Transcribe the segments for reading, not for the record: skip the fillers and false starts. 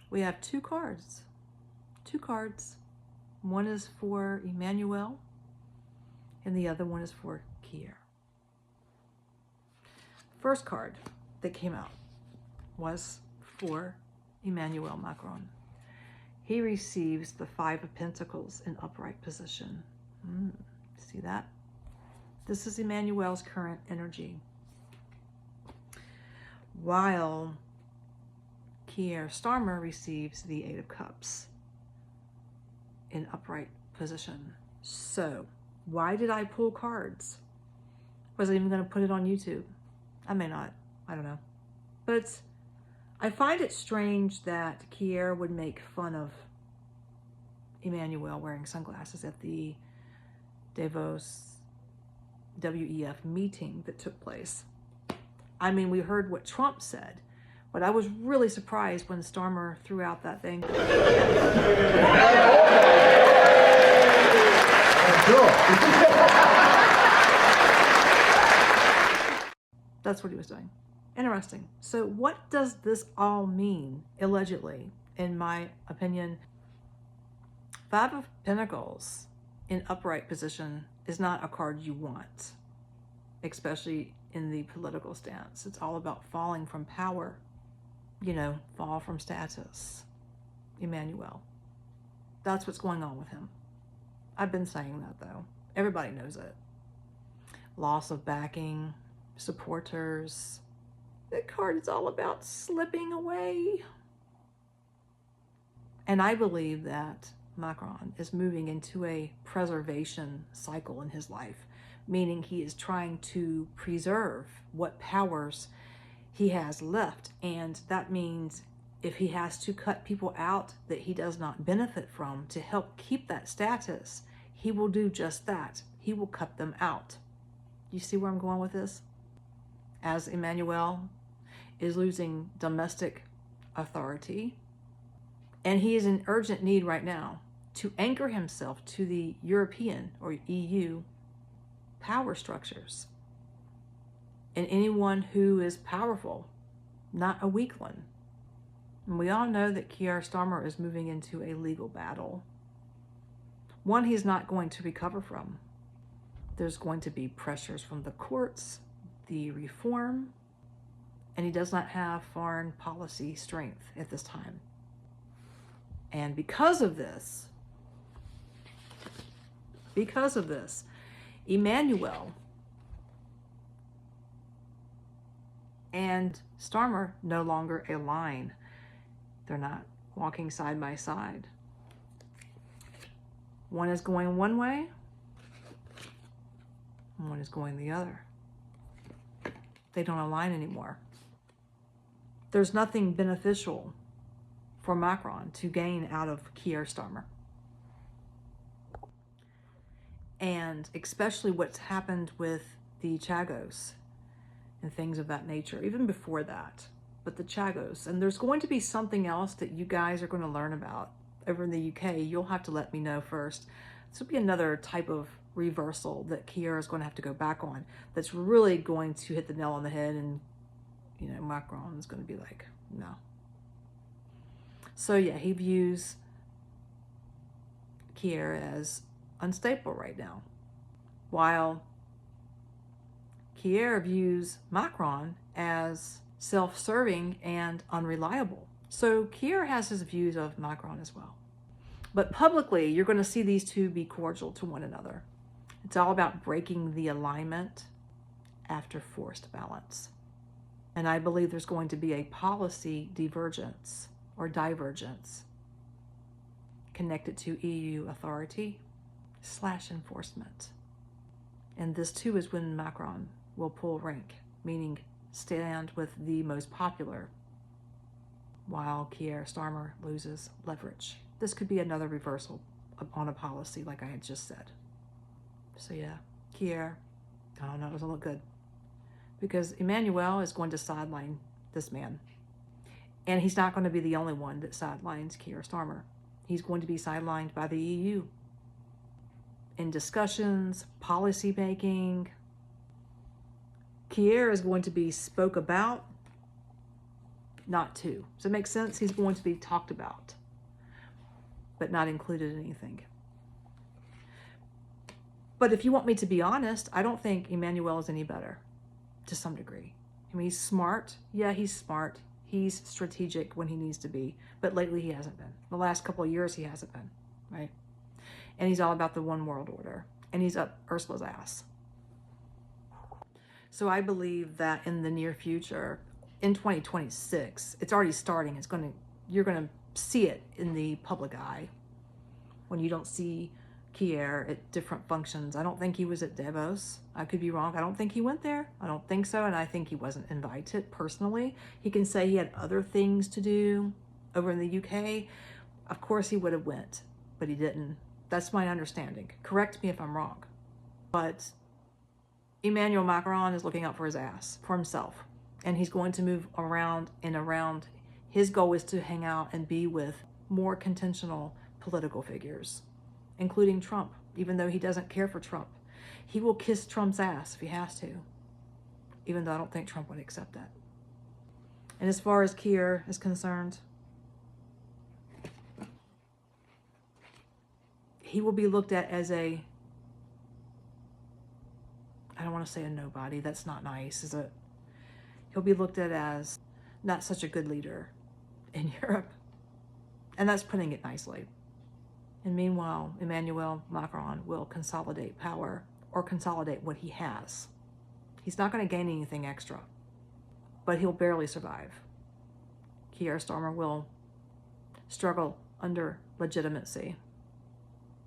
we have two cards. Two cards. One is for Emmanuel, and the other one is for Keir. First card that came out was for Emmanuel Macron. He receives the Five of Pentacles in upright position. See that? This is Emmanuel's current energy. While Keir Starmer receives the Eight of Cups in upright position. So, why did I pull cards? Was I even going to put it on YouTube? I may not. I don't know. But I find it strange that Keir would make fun of Emmanuel wearing sunglasses at the Davos WEF meeting that took place. I mean, we heard what Trump said, but I was really surprised when Starmer threw out that thing. That's what he was doing. Interesting. So what does this all mean, allegedly, in my opinion? Five of Pentacles in upright position is not a card you want, especially in the political stance. It's all about falling from power, you know, fall from status. Emmanuel. That's what's going on with him. I've been saying that, though. Everybody knows it. Loss of backing, supporters. That card is all about slipping away. And I believe that Macron is moving into a preservation cycle in his life, meaning he is trying to preserve what powers he has left. And that means if he has to cut people out that he does not benefit from to help keep that status, he will do just that. He will cut them out. You see where I'm going with this? As Emmanuel is losing domestic authority, and he is in urgent need right now to anchor himself to the European or EU power structures and anyone who is powerful, not a weakling. And we all know that Keir Starmer is moving into a legal battle, one he's not going to recover from. There's going to be pressures from the courts, the reform, and he does not have foreign policy strength at this time. And because of this, Emmanuel and Starmer no longer align. They're not walking side by side. One is going one way, and one is going the other. They don't align anymore. There's nothing beneficial for Macron to gain out of Keir Starmer. And especially what's happened with the Chagos and things of that nature, even before that, but the Chagos. And there's going to be something else that you guys are going to learn about over in the UK. You'll have to let me know first. This will be another type of reversal that Keir is going to have to go back on. That's really going to hit the nail on the head, and you know, Macron is going to be like, no. So yeah, he views Keir as unstable right now, while Keir views Macron as self-serving and unreliable. So Keir has his views of Macron as well. But publicly, you're going to see these two be cordial to one another. It's all about breaking the alignment after forced balance. And I believe there's going to be a policy divergence or divergence connected to EU authority / enforcement. And this too is when Macron will pull rank, meaning stand with the most popular, while Keir Starmer loses leverage. This could be another reversal on a policy like I had just said. So yeah, Keir, I don't know, it doesn't look good. Because Emmanuel is going to sideline this man. And he's not going to be the only one that sidelines Keir Starmer. He's going to be sidelined by the EU in discussions, policy making. Keir is going to be spoke about not to. Does it make sense? He's going to be talked about, but not included in anything. But if you want me to be honest, I don't think Emmanuel is any better, to some degree. I mean, he's smart. Yeah, he's smart. He's strategic when he needs to be, but lately he hasn't been. The last couple of years he hasn't been, right? And he's all about the one world order, and he's up Ursula's ass. So I believe that in the near future, in 2026, it's already starting. You're gonna see it in the public eye when you don't see Keir at different functions. I don't think he was at Davos. I could be wrong. I don't think he went there. I don't think so. And I think he wasn't invited personally. He can say he had other things to do over in the UK. Of course he would have went, but he didn't. That's my understanding. Correct me if I'm wrong. But Emmanuel Macron is looking out for his ass, for himself. And he's going to move around and around. His goal is to hang out and be with more contentional political figures, including Trump, even though he doesn't care for Trump. He will kiss Trump's ass if he has to, even though I don't think Trump would accept that. And as far as Keir is concerned, he will be looked at as I don't want to say a nobody, that's not nice, he'll be looked at as not such a good leader in Europe. And that's putting it nicely. And meanwhile, Emmanuel Macron will consolidate power, or consolidate what he has. He's not going to gain anything extra, but he'll barely survive. Keir Starmer will struggle under legitimacy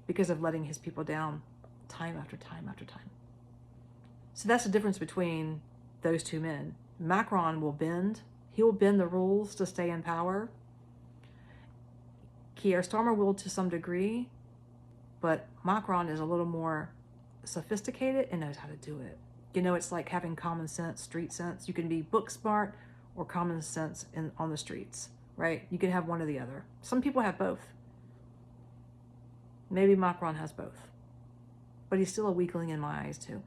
because of letting his people down time after time after time. So that's the difference between those two men. Macron will bend. He will bend the rules to stay in power. Keir Starmer will to some degree, but Macron is a little more sophisticated and knows how to do it. You know, it's like having common sense, street sense. You can be book smart or common sense on the streets, right? You can have one or the other. Some people have both. Maybe Macron has both, but he's still a weakling in my eyes too.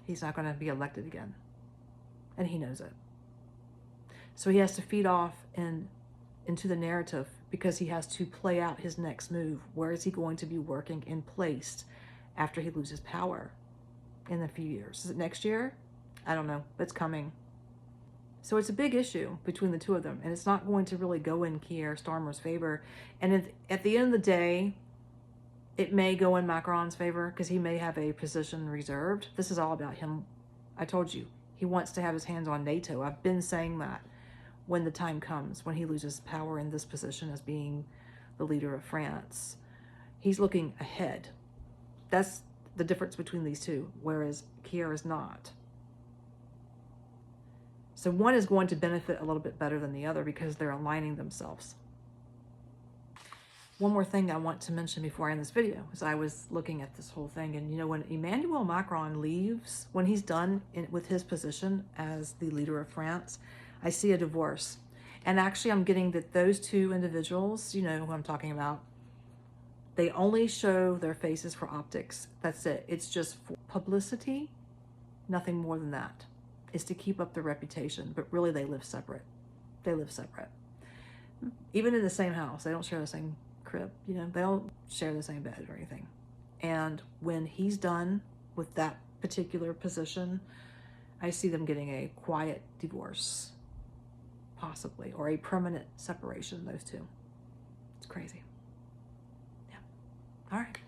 He's not going to be elected again, and he knows it. So he has to feed off into the narrative, because he has to play out his next move. Where is he going to be working and placed after he loses power in a few years? Is it next year? I don't know, but it's coming. So it's a big issue between the two of them, and it's not going to really go in Keir Starmer's favor. And at the end of the day, it may go in Macron's favor, because he may have a position reserved. This is all about him. I told you, he wants to have his hands on NATO. I've been saying that. When the time comes, when he loses power in this position as being the leader of France, he's looking ahead. That's the difference between these two, whereas Keir is not. So one is going to benefit a little bit better than the other because they're aligning themselves. One more thing I want to mention before I end this video is I was looking at this whole thing, and you know, when Emmanuel Macron leaves, when he's done with his position as the leader of France, I see a divorce. And actually I'm getting that those two individuals, you know who I'm talking about, they only show their faces for optics. That's it. It's just for publicity, nothing more than that. It's to keep up their reputation, but really they live separate. They live separate. Even in the same house, they don't share the same crib, you know, they don't share the same bed or anything. And when he's done with that particular position, I see them getting a quiet divorce, possibly, or a permanent separation, those two. It's crazy. Yeah. All right.